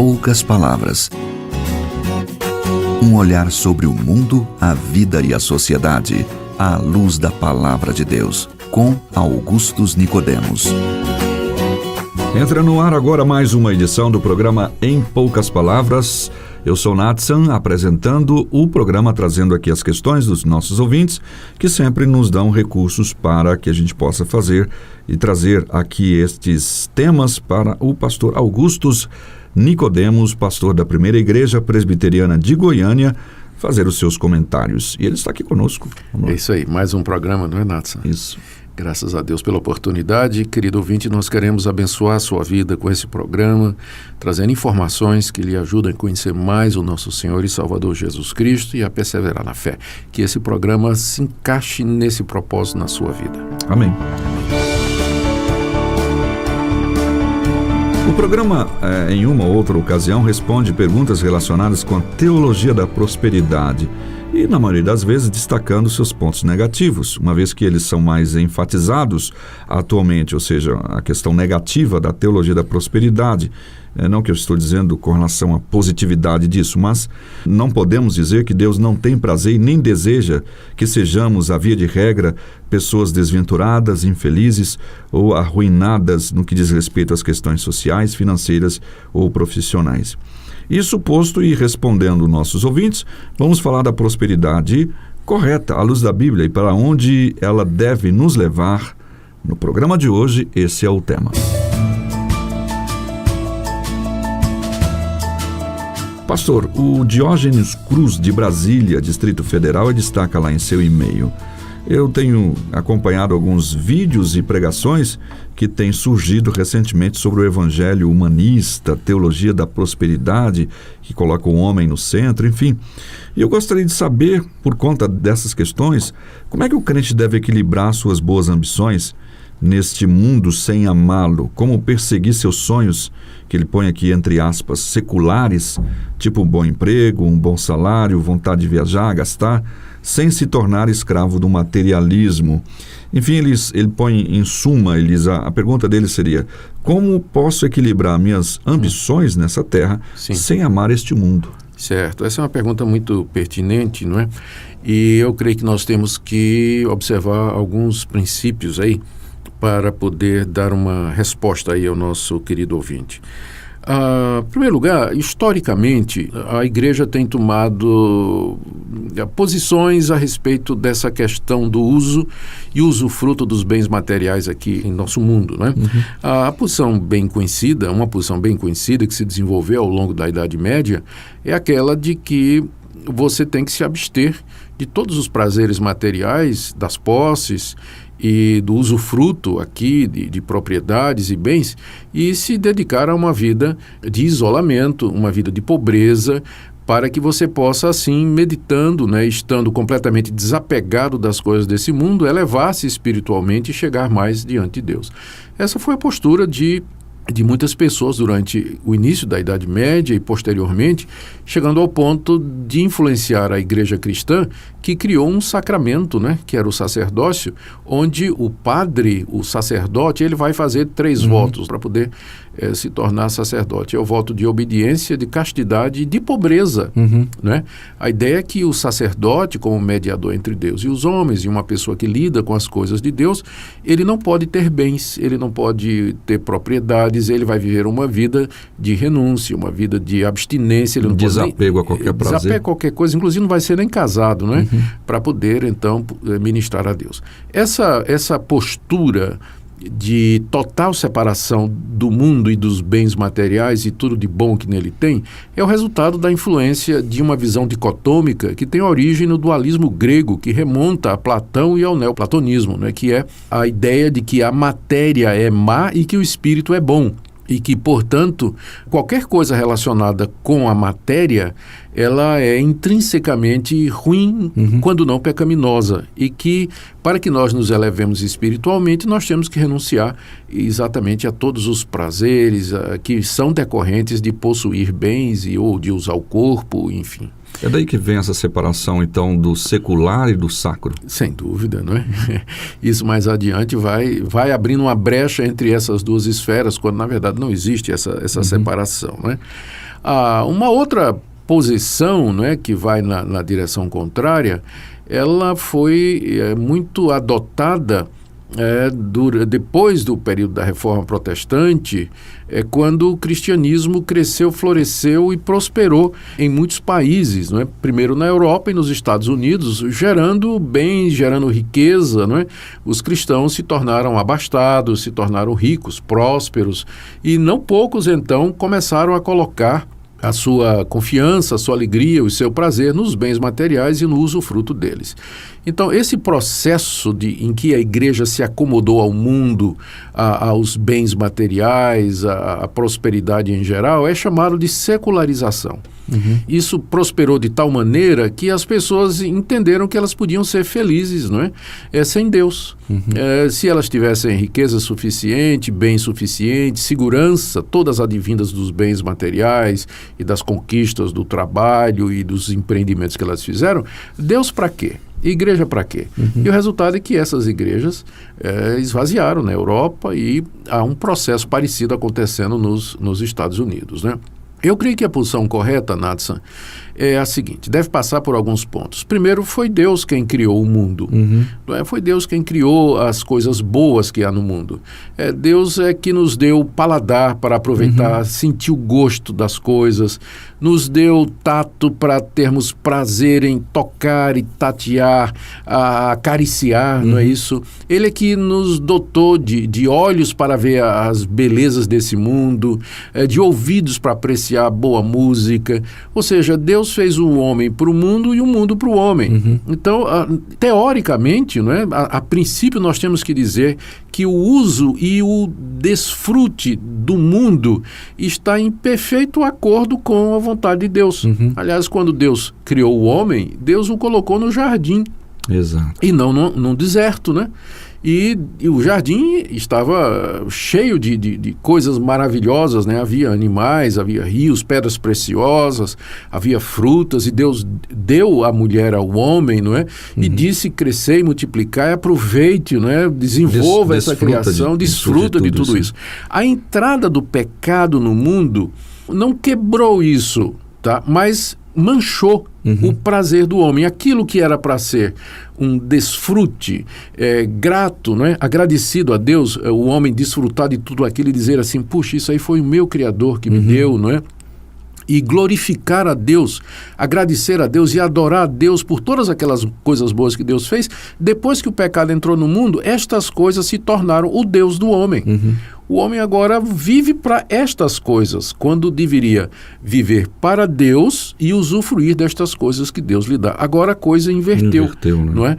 poucas palavras. Um olhar sobre o mundo, a vida e a sociedade, à luz da Palavra de Deus, com Augustus Nicodemos. Entra no ar agora mais uma edição do programa Em Poucas Palavras. Eu sou Natsan, apresentando o programa, trazendo aqui as questões dos nossos ouvintes, que sempre nos dão recursos para que a gente possa fazer e trazer aqui estes temas para o pastor Augustus Nicodemos, pastor da Primeira Igreja Presbiteriana de Goiânia, fazer os seus comentários. E ele está aqui conosco. É isso aí, mais um programa, não é, Natsan? Isso. Graças a Deus pela oportunidade. Querido ouvinte, nós queremos abençoar a sua vida com esse programa, trazendo informações que lhe ajudem a conhecer mais o nosso Senhor e Salvador Jesus Cristo e a perseverar na fé. Que esse programa se encaixe nesse propósito na sua vida. Amém. O programa, em uma ou outra ocasião, responde perguntas relacionadas com a teologia da prosperidade e, na maioria das vezes, destacando seus pontos negativos, uma vez que eles são mais enfatizados atualmente, ou seja, a questão negativa da teologia da prosperidade. Não que eu estou dizendo com relação à positividade disso, mas não podemos dizer que Deus não tem prazer e nem deseja que sejamos, à via de regra, pessoas desventuradas, infelizes ou arruinadas no que diz respeito às questões sociais, financeiras ou profissionais. Isso posto e respondendo nossos ouvintes, vamos falar da prosperidade correta à luz da Bíblia e para onde ela deve nos levar. No programa de hoje, esse é o tema. Pastor, o Diógenes Cruz de Brasília, Distrito Federal, destaca lá em seu e-mail: eu tenho acompanhado alguns vídeos e pregações que têm surgido recentemente sobre o evangelho humanista, teologia da prosperidade, que coloca o homem no centro, enfim. E eu gostaria de saber, por conta dessas questões, como é que o crente deve equilibrar suas boas ambições neste mundo sem amá-lo, como perseguir seus sonhos, que ele põe aqui entre aspas, seculares, tipo um bom emprego, um bom salário, vontade de viajar, gastar, sem se tornar escravo do materialismo. Enfim, ele põe em suma, a pergunta dele seria: como posso equilibrar minhas ambições nessa terra sem amar este mundo? Certo, essa é uma pergunta muito pertinente, não é? E eu creio que nós temos que observar alguns princípios aí para poder dar uma resposta aí ao nosso querido ouvinte. Em primeiro lugar, historicamente, a igreja tem tomado posições a respeito dessa questão do uso e usufruto dos bens materiais aqui em nosso mundo, né? Uma posição bem conhecida que se desenvolveu ao longo da Idade Média é aquela de que você tem que se abster de todos os prazeres materiais, das posses e do usufruto aqui de propriedades e bens e se dedicar a uma vida de isolamento, uma vida de pobreza, para que você possa, assim, meditando, né, estando completamente desapegado das coisas desse mundo, elevar-se espiritualmente e chegar mais diante de Deus. Essa foi a postura de muitas pessoas durante o início da Idade Média e posteriormente, chegando ao ponto de influenciar a igreja cristã, que criou um sacramento, né, que era o sacerdócio, onde o padre, o sacerdote, ele vai fazer 3 votos para poder se tornar sacerdote. É o voto de obediência, de castidade e de pobreza. Né? A ideia é que o sacerdote, como mediador entre Deus e os homens, e uma pessoa que lida com as coisas de Deus, ele não pode ter bens, ele não pode ter propriedades, ele vai viver uma vida de renúncia, uma vida de abstinência. Ele não desapego a qualquer prazer. Desapego a qualquer coisa, inclusive não vai ser nem casado, né? Para poder, então, ministrar a Deus. Essa postura de total separação do mundo e dos bens materiais e tudo de bom que nele tem, é o resultado da influência de uma visão dicotômica que tem origem no dualismo grego, que remonta a Platão e ao neoplatonismo, né, que é a ideia de que a matéria é má e que o espírito é bom. E que, portanto, qualquer coisa relacionada com a matéria, ela é intrinsecamente ruim, quando não pecaminosa. E que, para que nós nos elevemos espiritualmente, nós temos que renunciar exatamente a todos os prazeres que são decorrentes de possuir bens ou de usar o corpo, enfim. É daí que vem essa separação, então, do secular e do sacro? Sem dúvida, não é? Isso mais adiante vai abrindo uma brecha entre essas duas esferas, quando, na verdade, não existe essa separação, não é? Uma outra posição, não é, que vai na direção contrária, ela foi muito adotada depois do período da Reforma Protestante, quando o cristianismo cresceu, floresceu e prosperou em muitos países, não é? Primeiro na Europa e nos Estados Unidos, gerando bens, gerando riqueza, não é? Os cristãos se tornaram abastados, se tornaram ricos, prósperos, e não poucos então começaram a colocar a sua confiança, a sua alegria, o seu prazer nos bens materiais e no usufruto deles. Então, esse processo em que a igreja se acomodou ao mundo, aos bens materiais, à prosperidade em geral, é chamado de secularização. Isso prosperou de tal maneira que as pessoas entenderam que elas podiam ser felizes, não é? Sem Deus. Se elas tivessem riqueza suficiente, bem suficiente, segurança, todas advindas dos bens materiais e das conquistas do trabalho e dos empreendimentos que elas fizeram, Deus para quê? Igreja para quê? E o resultado é que essas igrejas esvaziaram na Europa e há um processo parecido acontecendo nos Estados Unidos, né? Eu creio que a posição correta, Natsan, é a seguinte: deve passar por alguns pontos. Primeiro, foi Deus quem criou o mundo. Foi Deus quem criou as coisas boas que há no mundo. Deus é que nos deu paladar para aproveitar, sentir o gosto das coisas, nos deu tato para termos prazer em tocar e tatear, acariciar, não é isso? Ele é que nos dotou de olhos para ver as belezas desse mundo, de ouvidos para apreciar boa música. Ou seja, Deus fez o homem para o mundo e o mundo para o homem. Então, teoricamente, não é? A princípio, nós temos que dizer que o uso e o desfrute do mundo está em perfeito acordo com a vontade de Deus. Aliás, quando Deus criou o homem, Deus o colocou no jardim. Exato. E não num deserto, né? E o jardim estava cheio de coisas maravilhosas, né? Havia animais, havia rios, pedras preciosas, havia frutas, e Deus deu a mulher ao homem, não é? E disse: crescei, multiplicai, aproveite, não é? Desenvolva essa criação, desfruta de tudo isso. A entrada do pecado no mundo não quebrou isso, tá? Mas manchou o prazer do homem. Aquilo que era para ser um desfrute grato, não é? Agradecido a Deus, o homem desfrutar de tudo aquilo e dizer assim: puxa, isso aí foi o meu Criador que me deu, não é? E glorificar a Deus, agradecer a Deus e adorar a Deus por todas aquelas coisas boas que Deus fez. Depois que o pecado entrou no mundo, estas coisas se tornaram o Deus do homem. O homem agora vive para estas coisas, quando deveria viver para Deus e usufruir destas coisas que Deus lhe dá. Agora a coisa inverteu, né? Não é?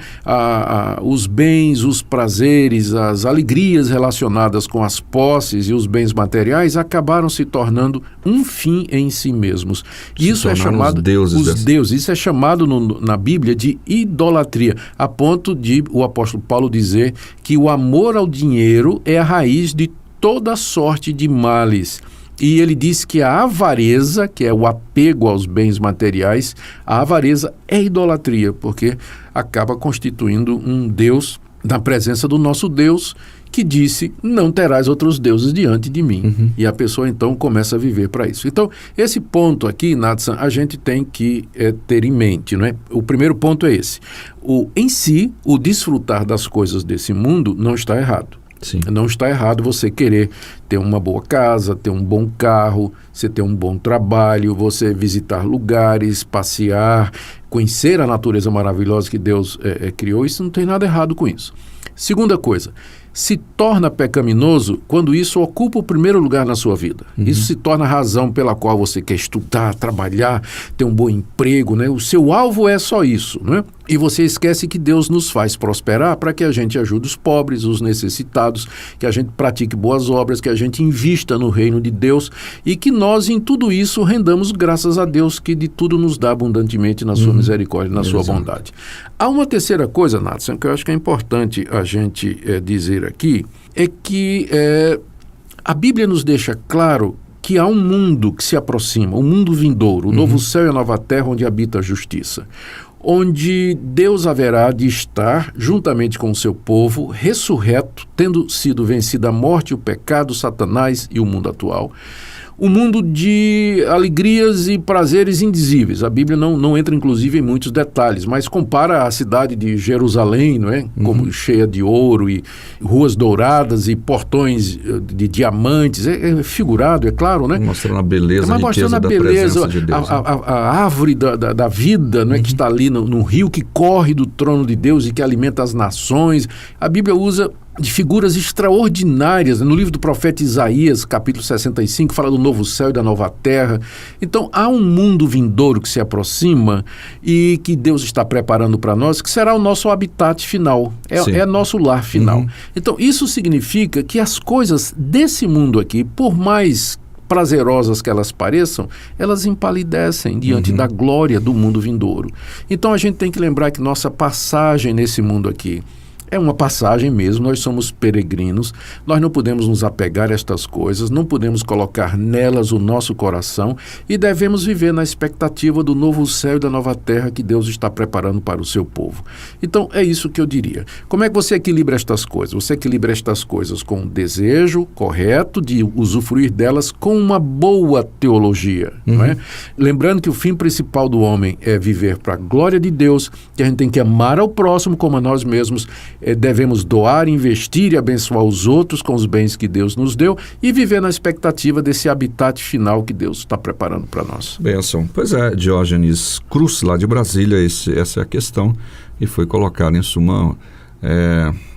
Os bens, os prazeres, as alegrias relacionadas com as posses e os bens materiais acabaram se tornando um fim em si mesmos. Isso é chamado os deuses. Isso é chamado na Bíblia de idolatria, a ponto de o apóstolo Paulo dizer que o amor ao dinheiro é a raiz de toda sorte de males. E ele diz que a avareza, que é o apego aos bens materiais, a avareza é idolatria, porque acaba constituindo um Deus na presença do nosso Deus, que disse: não terás outros deuses diante de mim. E a pessoa então começa a viver para isso. Então, esse ponto aqui, Natsan, a gente tem que ter em mente, não é? O primeiro ponto é esse. Em si, o desfrutar das coisas desse mundo não está errado. Sim. Não está errado você querer ter uma boa casa, ter um bom carro, você ter um bom trabalho, você visitar lugares, passear, conhecer a natureza maravilhosa que Deus criou. Isso não tem nada errado com isso. Segunda coisa, se torna pecaminoso quando isso ocupa o primeiro lugar na sua vida. Isso se torna a razão pela qual você quer estudar, trabalhar, ter um bom emprego, né? O seu alvo é só isso, né? E você esquece que Deus nos faz prosperar para que a gente ajude os pobres, os necessitados, que a gente pratique boas obras, que a gente invista no reino de Deus e que nós em tudo isso rendamos graças a Deus, que de tudo nos dá abundantemente na sua misericórdia, na sua bondade. Há uma terceira coisa, Nathan, que eu acho que é importante a gente dizer aqui, é que a Bíblia nos deixa claro que há um mundo que se aproxima, um mundo vindouro, o novo céu e a nova terra onde habita a justiça, onde Deus haverá de estar juntamente com o seu povo, ressurreto, tendo sido vencida a morte, o pecado, Satanás e o mundo atual, um mundo de alegrias e prazeres indizíveis. A Bíblia não entra, inclusive, em muitos detalhes, mas compara a cidade de Jerusalém, não é? Como cheia de ouro e ruas douradas e portões de diamantes. É figurado, é claro, né? Mostrando a beleza, a riqueza da presença de Deus. A árvore da vida, não é? Que está ali no rio que corre do trono de Deus e que alimenta as nações. A Bíblia usa de figuras extraordinárias. No livro do profeta Isaías, capítulo 65, fala do novo céu e da nova terra. Então, há um mundo vindouro que se aproxima e que Deus está preparando para nós, que será o nosso habitat final, é nosso lar final. Então, isso significa que as coisas desse mundo aqui, por mais prazerosas que elas pareçam, elas empalidecem diante da glória do mundo vindouro. Então, a gente tem que lembrar que nossa passagem nesse mundo aqui é uma passagem mesmo, nós somos peregrinos, nós não podemos nos apegar a estas coisas, não podemos colocar nelas o nosso coração e devemos viver na expectativa do novo céu e da nova terra que Deus está preparando para o seu povo. Então, é isso que eu diria. Como é que você equilibra estas coisas? Você equilibra estas coisas com o desejo correto de usufruir delas com uma boa teologia, não é? Lembrando que o fim principal do homem é viver para a glória de Deus, que a gente tem que amar ao próximo como a nós mesmos, devemos doar, investir e abençoar os outros com os bens que Deus nos deu e viver na expectativa desse habitat final que Deus está preparando para nós. Bênção. Pois é, Diógenes Cruz, lá de Brasília, essa é a questão, e foi colocado em suma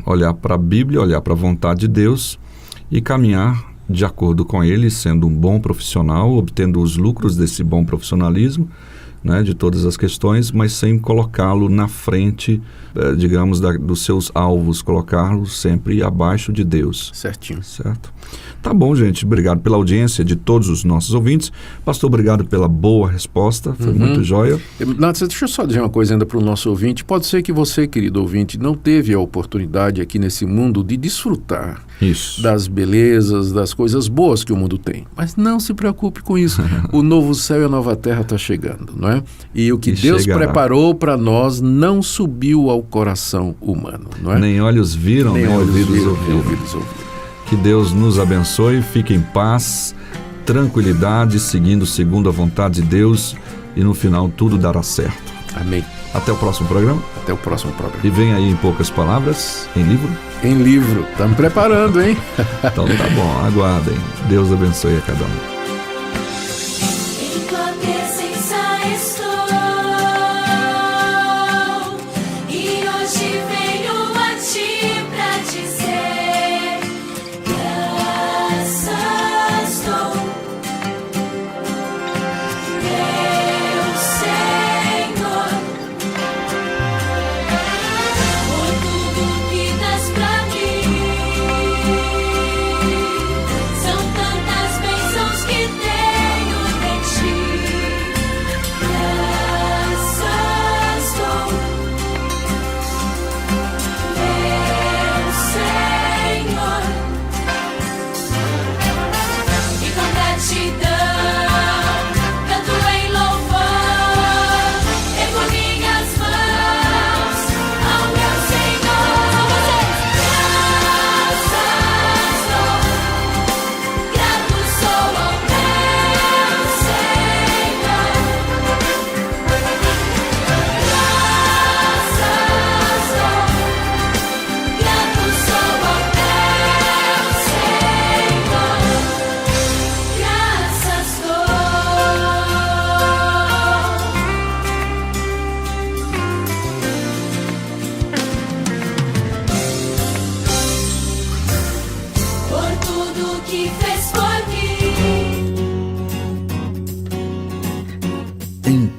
olhar para a Bíblia, olhar para a vontade de Deus e caminhar de acordo com ele, sendo um bom profissional, obtendo os lucros desse bom profissionalismo, né, de todas as questões, mas sem colocá-lo na frente, digamos, dos seus alvos, colocá-lo sempre abaixo de Deus. Certinho. Certo? Tá bom, gente. Obrigado pela audiência de todos os nossos ouvintes. Pastor, obrigado pela boa resposta. Foi muito jóia. Nádia, deixa eu só dizer uma coisa ainda para o nosso ouvinte. Pode ser que você, querido ouvinte, não teve a oportunidade aqui nesse mundo de desfrutar das belezas, das coisas boas que o mundo tem. Mas não se preocupe com isso. O novo céu e a nova terra está chegando, não é? E o que Deus preparou para nós não subiu ao coração humano, não é? Nem olhos viram, nem ouvidos ouviram. Que Deus nos abençoe, fique em paz, tranquilidade, seguindo segundo a vontade de Deus, e no final tudo dará certo. Amém. Até o próximo programa. Até o próximo programa. E vem aí, em poucas palavras, em livro? Em livro. Estamos preparando, hein? Então tá bom, aguardem. Deus abençoe a cada um.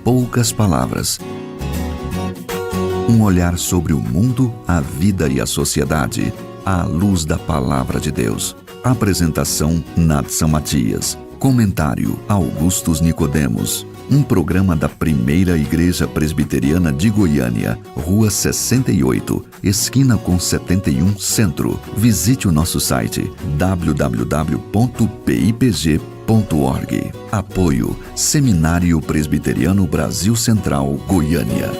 Poucas palavras. Um olhar sobre o mundo, a vida e a sociedade, à luz da palavra de Deus. Apresentação: Nadson Matias. Comentário: Augustus Nicodemos. Um programa da Primeira Igreja Presbiteriana de Goiânia, Rua 68, esquina com 71, Centro. Visite o nosso site www.pipg.org. Apoio: Seminário Presbiteriano Brasil Central, Goiânia.